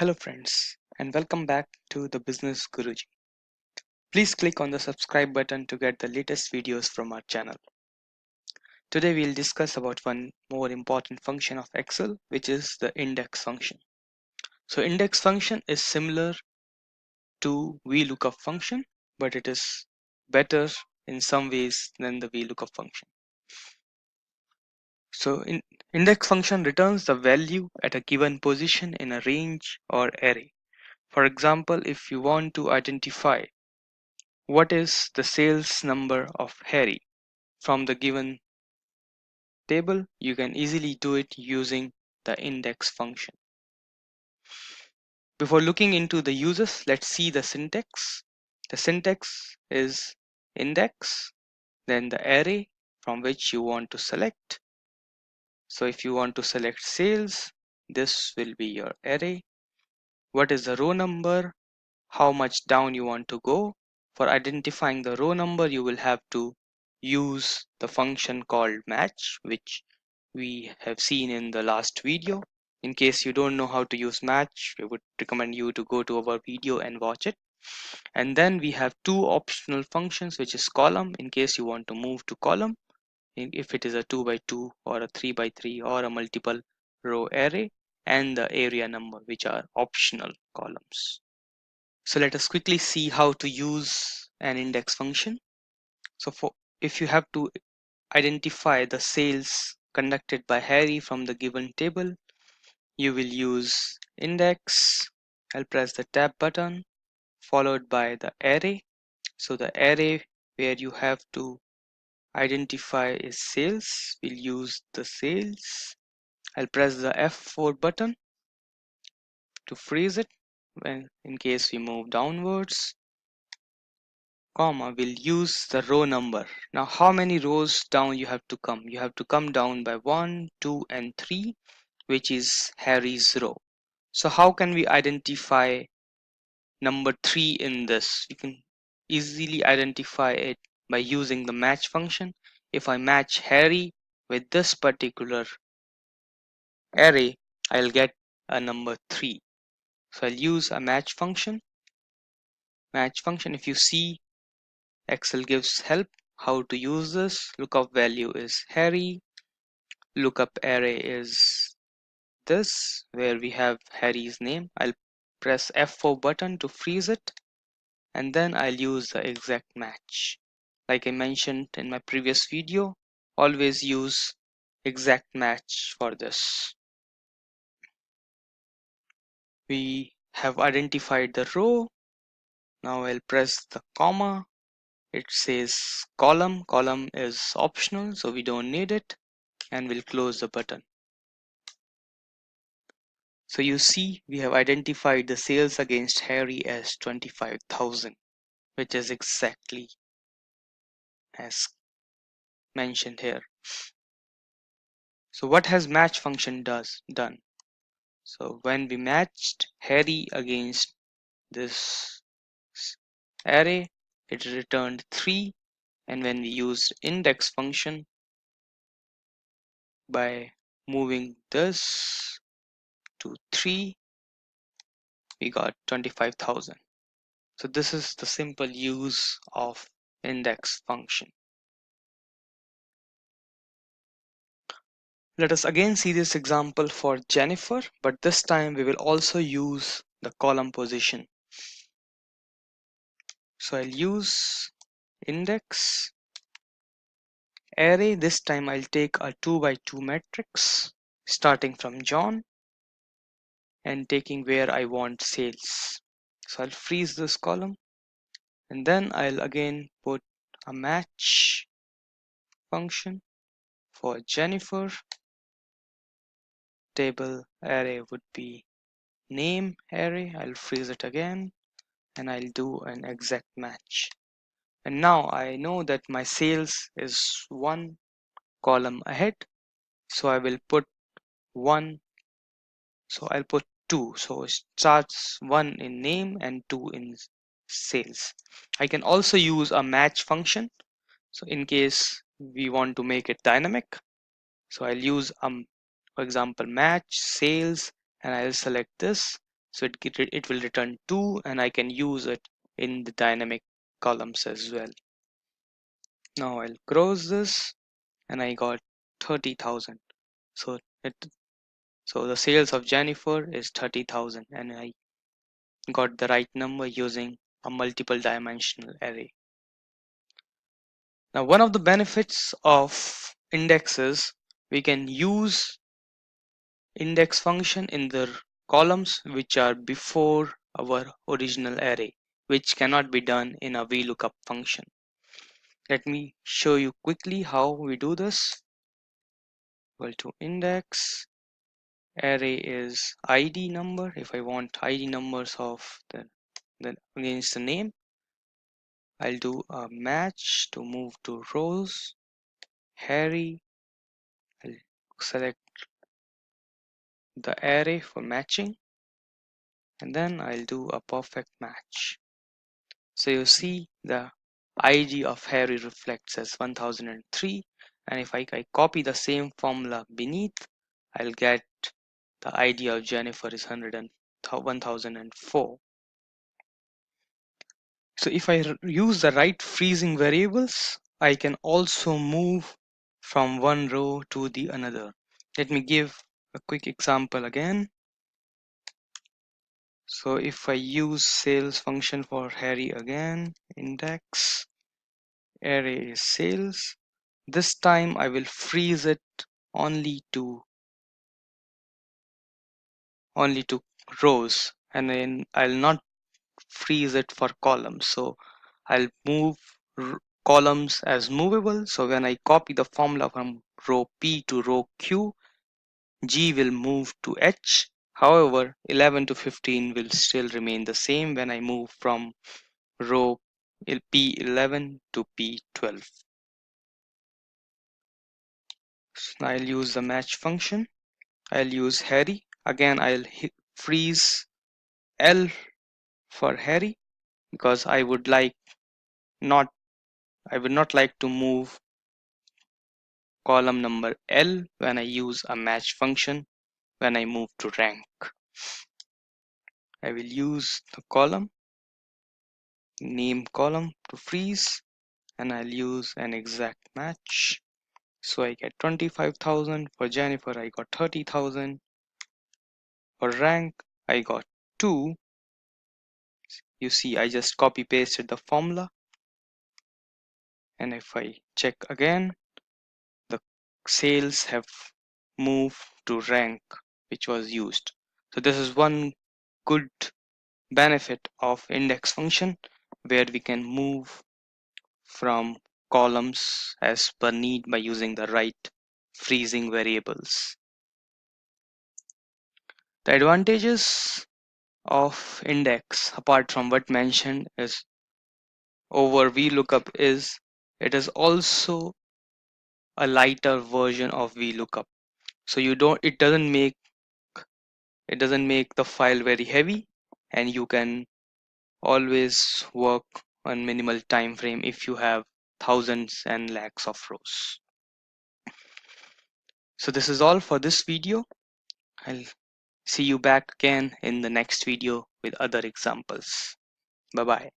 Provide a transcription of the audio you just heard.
Hello friends, and welcome back to the Business Guruji. Please click on the subscribe button to get the latest videos from our channel. Today we'll discuss about one more important function of Excel, which is the index function. So index function is similar to V-lookup function, but it is better in some ways than the V-lookup function. So index function returns the value at a given position in a range or array. For example, if you want to identify what is the sales number of Harry from the given table, you can easily do it using the index function. Before looking into the uses, let's see the syntax. The syntax is index, then the array from which you want to select. So if you want to select sales, this will be your array. What is the row number? How much down you want to go? For identifying the row number, you will have to use the function called match, which we have seen in the last video. In case you don't know how to use match, we would recommend you to go to our video and watch it. And then we have two optional functions, which is column in case you want to move to column, if it is a 2 by 2 or a 3 by 3 or a multiple row array, and the area number, which are optional columns. So let us quickly see how to use an index function. So if you have to identify the sales conducted by Harry from the given table, you will use index. I'll press the tab button followed by the array. So the array where you have to identify is sales. We'll use the sales. I'll press the F4 button to freeze it when in case we move downwards. Comma, will use the row number. Now how many rows down you have to come? You have to come down by 1, 2 and 3, which is Harry's row. So how can we identify number 3 in this? We can easily identify it by using the match function. If I match Harry with this particular array, I'll get a number 3. So I'll use a match function. Match function, if you see, Excel gives help how to use this. Lookup value is Harry. Lookup array is this, where we have Harry's name. I'll press F4 button to freeze it, and then I'll use the exact match. Like I mentioned in my previous video, always use exact match for this. We have identified the row. Now I'll press the comma. It says column. Column is optional, so we don't need it, and we'll close the button. So you see, we have identified the sales against Harry as 25,000, which is exactly as mentioned here. So what has match function done? So when we matched Harry against this array, it returned 3, and when we used index function by moving this to 3, we got 25,000. So this is the simple use of index function. Let us again see this example for Jennifer, but this time we will also use the column position. So I'll use index array. This time I'll take a 2 by 2 matrix starting from John and taking where I want sales. So I'll freeze this column, and then I'll again put a match function for Jennifer. Table array would be name array. I'll freeze it again, and I'll do an exact match. And now I know that my sales is one column ahead, so I will put 1. So I'll put 2. So it starts 1 in name and 2 in sales. I can also use a match function. So in case we want to make it dynamic, so I'll use for example match sales, and I'll select this. So it will return 2 and I can use it in the dynamic columns as well. Now I'll close this and I got 30,000. So so the sales of Jennifer is 30,000 and I got the right number using a multiple dimensional array. Now one of the benefits of indexes, we can use index function in the columns which are before our original array, which cannot be done in a VLOOKUP function. Let me show you quickly how we do this. Equal to index, array is ID number. If I want ID numbers of the against the name, I'll do a match to move to rows. Harry, I'll select the array for matching, and then I'll do a perfect match. So you see the ID of Harry reflects as 1003, and if I copy the same formula beneath, I'll get the ID of Jennifer is 1004. So if I use the right freezing variables, I can also move from one row to the another. Let me give a quick example again. So if I use sales function for Harry again, index, array is sales. This time I will freeze it only to rows, and then I'll not freeze it for columns. So I'll move columns as movable. So when I copy the formula from row P to row Q, G will move to H. However, 11 to 15 will still remain the same when I move from row P11 to P12. So I'll use the match function. I'll use Harry. Again, I'll freeze L for Harry because I would not like to move column number L when I use a match function when I move to rank. I will use the column, name column to freeze, and I'll use an exact match. So I get 25,000. For Jennifer, I got 30,000. For rank, I got 2. You see, I just copy pasted the formula. And if I check again, the sales have moved to rank, which was used. So this is one good benefit of index function, where we can move from columns as per need by using the right freezing variables. The advantages of index, apart from what mentioned, is over VLOOKUP is it is also a lighter version of VLOOKUP. So it doesn't make the file very heavy, and you can always work on minimal time frame if you have thousands and lakhs of rows. So this is all for this video. I'll see you back again in the next video with other examples. Bye bye.